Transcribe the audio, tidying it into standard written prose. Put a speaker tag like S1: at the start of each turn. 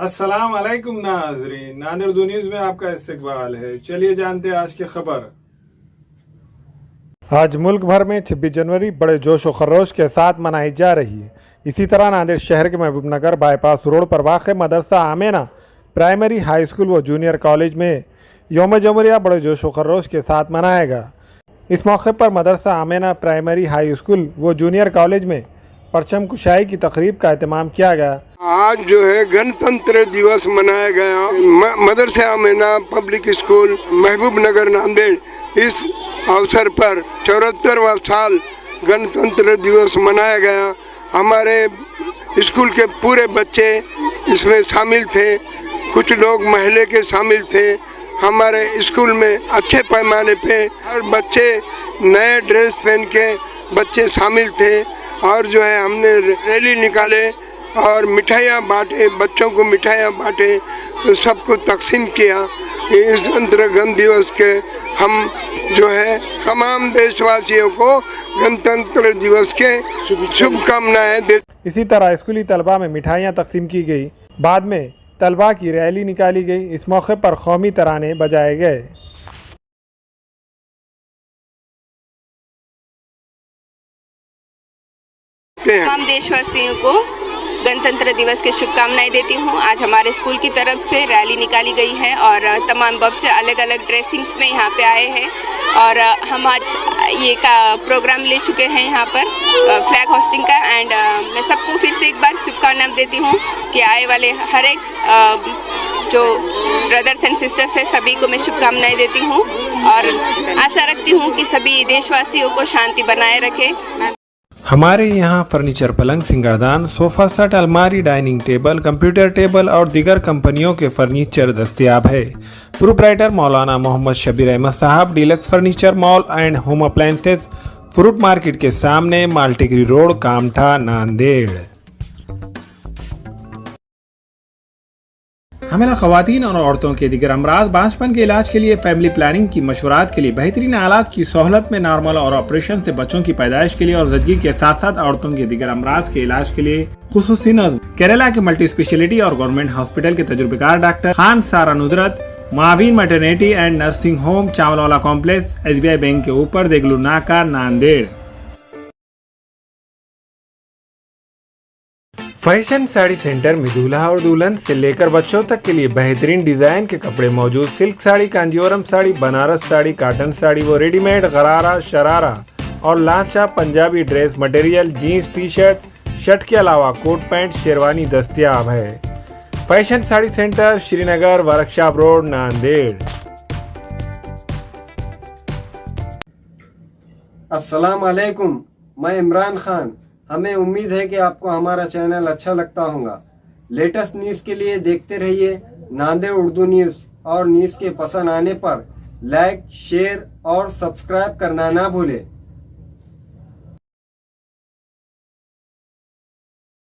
S1: अस्सलाम वालेकुम नाज़रीन, नादिर उर्दू न्यूज़ में आपका इस्तकबाल है। चलिए जानते हैं आज की खबर। आज मुल्क भर में 26 जनवरी बड़े जोश व खरोश के साथ मनाई जा रही है। इसी तरह नांदेड़ शहर के महबूबनगर बाईपास रोड पर वाक़ मदरसा आमेना प्राइमरी हाई स्कूल व जूनियर कॉलेज में यौम जमहूरिया बड़े जोश व खरोश के साथ मनाएगा। इस मौके पर मदरसा आमेना प्राइमरी हाई स्कूल व जूनियर कॉलेज में परचम कुशाई की तकरीब का एहतमाम किया गया।
S2: आज जो है गणतंत्र दिवस मनाया गया। मदरसा आमेना पब्लिक स्कूल महबूब नगर नांदेड़ इस अवसर पर 74वां साल गणतंत्र दिवस मनाया गया। हमारे स्कूल के पूरे बच्चे इसमें शामिल थे, कुछ लोग महल्ले के शामिल थे। हमारे स्कूल में अच्छे पैमाने पे हर बच्चे नए ड्रेस पहन के बच्चे शामिल थे और जो है हमने रैली निकाले और मिठाइयाँ बांटे, बच्चों को मिठाइयाँ बांटे, तो सबको तकसीम किया। इस गणतंत्र दिवस के हम जो है तमाम देशवासियों को गणतंत्र दिवस के शुभकामनाएं दे।
S1: इसी तरह स्कूली तलबा में मिठाइयाँ तकसीम की गई। बाद में तलबा की रैली निकाली गई। इस मौके पर कौमी तराने बजाए गए।
S3: तमाम देशवासियों को गणतंत्र दिवस की शुभकामनाएं देती हूँ। आज हमारे स्कूल की तरफ से रैली निकाली गई है और तमाम बच्चे अलग अलग ड्रेसिंग्स में यहाँ पे आए हैं और हम आज ये का प्रोग्राम ले चुके हैं यहाँ पर फ्लैग होस्टिंग का। एंड मैं सबको फिर से एक बार शुभकामनाएं देती हूँ कि आए वाले हर एक जो ब्रदर्स एंड सिस्टर्स है सभी को मैं शुभकामनाएं देती हूँ और आशा रखती हूँ कि सभी देशवासियों को शांति बनाए रखे।
S1: हमारे यहाँ फर्नीचर, पलंग, सिंगारदान, सोफ़ा सेट, अलमारी, डाइनिंग टेबल, कंप्यूटर टेबल और दीगर कंपनियों के फर्नीचर दस्तयाब है। प्रोप्राइटर मौलाना मोहम्मद शबीर अहमद साहब, deluxe furniture mall and home appliances, fruit market के सामने, माल्टेगरी रोड, कामठा, नांदेड़। हमें ख़वातीन और औरतों के दीगर अमराज बांझपन के इलाज के लिए फैमिली प्लानिंग की मशवरात के लिए बेहतरीन आलात की सहूलत में नॉर्मल और ऑपरेशन से बच्चों की पैदाइश के लिए और ज़चगी के साथ साथ औरतों के दीगर अमराज के इलाज के लिए खुसूसी नज़्म केरला के मल्टी स्पेशलिटी और गवर्नमेंट हॉस्पिटल के तजुर्बेकार doctor Khan Sara Nudrat, Maveen maternity and nursing home, Chawalwala complex, SBI bank के ऊपर, देगलू नाका, नांदेड़। फैशन साड़ी सेंटर में दूल्हा और दुल्हन से लेकर बच्चों तक के लिए बेहतरीन डिजाइन के कपड़े मौजूद। सिल्क साड़ी, कांजीवरम साड़ी, बनारस साड़ी, कॉटन साड़ी वो रेडीमेड, गरारा, शरारा और lancha Punjabi dress material, jeans, T shirt के अलावा कोट पैंट, शेरवानी दस्तयाब है। Fashion sari centre, Srinagar, workshop road, Nanded.
S4: अस्सलाम वालेकुम, मैं इमरान खान। हमें उम्मीद है कि आपको हमारा चैनल अच्छा लगता होगा। लेटेस्ट न्यूज़ के लिए देखते रहिए नांदेड़ उर्दू न्यूज़ और न्यूज़ के पसंद आने पर लाइक, शेयर और सब्सक्राइब करना ना भूलें।